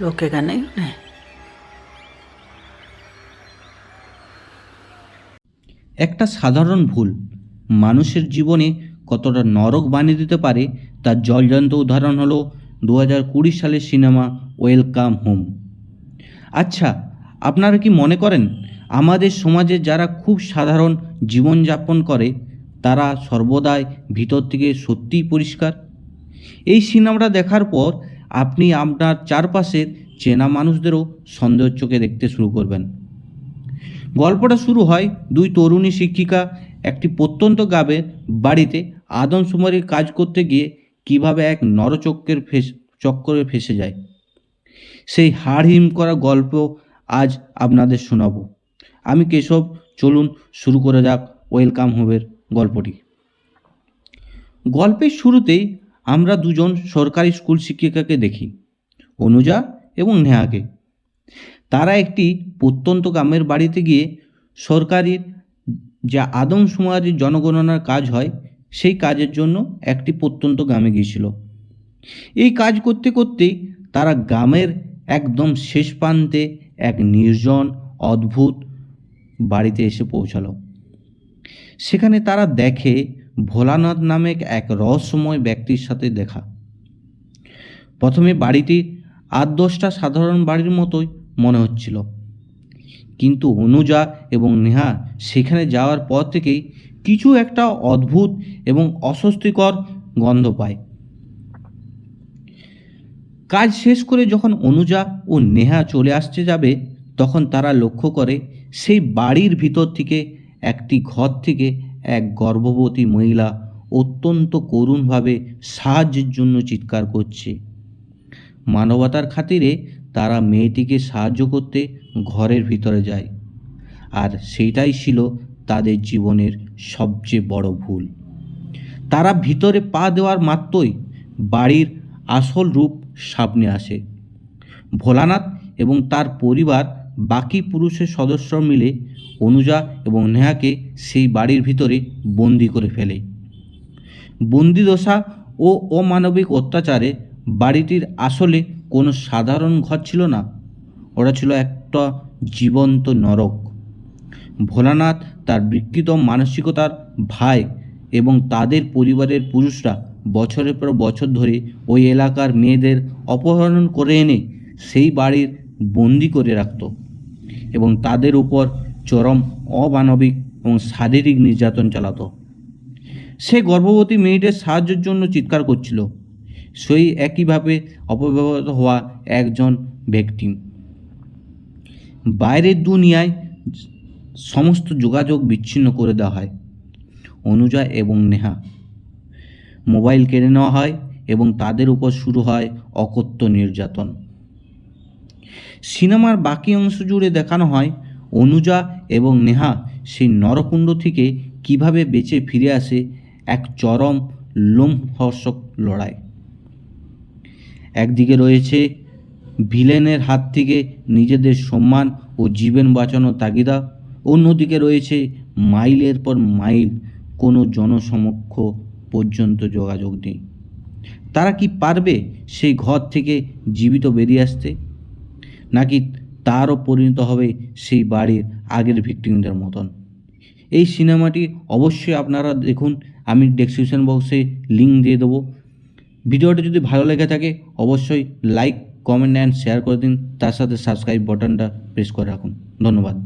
रोकेगा नहीं उन्हें। একটা সাধারণ ভুল মানুষের জীবনে কতটা নরক বানিয়ে দিতে পারে তার জলজান্ত উদাহরণ হলো 2020 সালের সিনেমা ওয়েলকাম হোম। আচ্ছা, আপনারা কি মনে করেন আমাদের সমাজে যারা খুব সাধারণ জীবনযাপন করে তারা সর্বদাই ভিতর থেকে সত্যিই পরিষ্কার? এই সিনেমাটা দেখার পর আপনি আপনার চারপাশের চেনা মানুষদেরও সন্দেহের চোখে দেখতে শুরু করবেন। গল্পটা শুরু হয় দুই তরুণী শিক্ষিকা একটি প্রত্যন্ত গ্রামের বাড়িতে আদমশুমারির কাজ করতে গিয়ে কিভাবে এক চক্করে ফেসে যায়। সেই হাড়হিম করা গল্প আজ আপনাদের শোনাব। আমি কেশব, চলুন শুরু করে যাক ওয়েলকাম হোমের গল্পটি। গল্পের শুরুতেই আমরা দুজন সরকারি স্কুল শিক্ষিকাকে দেখি, অনুজা এবং নেহাকে। তারা একটি প্রত্যন্ত গ্রামের বাড়িতে গিয়ে সরকারি যা আদমশুমারির জনগণনার কাজ হয় সেই কাজের জন্য একটি প্রত্যন্ত গ্রামে গিয়েছিল। এই কাজ করতে করতেই তারা গ্রামের একদম শেষ প্রান্তে এক নির্জন অদ্ভুত বাড়িতে এসে পৌঁছালো। সেখানে তারা দেখে ভোলানাথ নামে এক রহস্যময় ব্যক্তির সাথে দেখা। প্রথমে বাড়িটি 8-10টা সাধারণ বাড়ির মতোই মনে হচ্ছিল, কিন্তু অনুজা এবং নেহা সেখানে যাওয়ার পর থেকেই কিছু একটা অদ্ভুত এবং অস্বস্তিকর গন্ধ পায়। কাজ শেষ করে যখন অনুজা ও নেহা চলে আসতে যাবে তখন তারা লক্ষ্য করে সেই বাড়ির ভিতর থেকে একটি ঘর থেকে এক গর্ভবতী মহিলা অত্যন্ত করুণভাবে সাহায্যের জন্য চিৎকার করছে। মানবতার খাতিরে তারা মেয়েটিকে সাহায্য করতে ঘরের ভিতরে যায়, আর সেইটাই ছিল তাদের জীবনের সবচেয়ে বড় ভুল। তারা ভিতরে পা দেওয়ার মাত্রই বাড়ির আসল রূপ সামনে আসে। ভোলানাথ এবং তার পরিবার বাকি পুরুষের সদস্য মিলে অনুজা এবং নেহাকে সেই বাড়ির ভিতরে বন্দি করে ফেলে। বন্দিদশা ও অমানবিক অত্যাচারে বাড়িটির আসলে কোনো সাধারণ ঘর ছিল না, ওটা ছিল একটা জীবন্ত নরক। ভোলানাথ, তার বিকৃত মানসিকতার ভাই এবং তাদের পরিবারের পুরুষরা বছরের পর বছর ধরে ওই এলাকার মেয়েদের অপহরণ করে এনে সেই বাড়ির বন্দি করে রাখত এবং তাদের উপর চরম অমানবিক এবং শারীরিক নির্যাতন চালাতো। সে গর্ভবতী মেয়েদের সাহায্যের জন্য চিৎকার করছিল, সেই একইভাবে অপব্যবহৃত হওয়া একজন ব্যক্তি। বাইরের দুনিয়ায় সমস্ত যোগাযোগ বিচ্ছিন্ন করে দেওয়া হয়। অনুজা এবং নেহা মোবাইল কেড়ে নেওয়া হয় এবং তাদের উপর শুরু হয় অকথ্য নির্যাতন। সিনেমার বাকি অংশ জুড়ে দেখানো হয় অনুজা এবং নেহা সেই নরকুণ্ড থেকে কিভাবে বেঁচে ফিরে আসে এক চরম লোমহর্ষক লড়াই। একদিকে রয়েছে ভিলেনের হাত থেকে নিজেদের সম্মান ও জীবন বাঁচানোর তাগিদা, অন্যদিকে রয়েছে মাইলের পর মাইল কোনো জনসমক্ষ পর্যন্ত যোগাযোগ নেই। তারা কি পারবে সেই ঘর থেকে জীবিত বেরিয়ে আসতে, নাকি তারও পরিণত হবে সেই বাড়ির আগের ভিকটিমদের মতন? এই সিনেমাটি অবশ্যই আপনারা দেখুন, আমি ডেসক্রিপশন বক্সে লিঙ্ক দিয়ে দেবো। ভিডিওটা যদি ভালো লেগে থাকে অবশ্যই লাইক, কমেন্ট অ্যান্ড শেয়ার করে দিন, তার সাথে সাবস্ক্রাইব বাটনটা প্রেস করে রাখুন। ধন্যবাদ।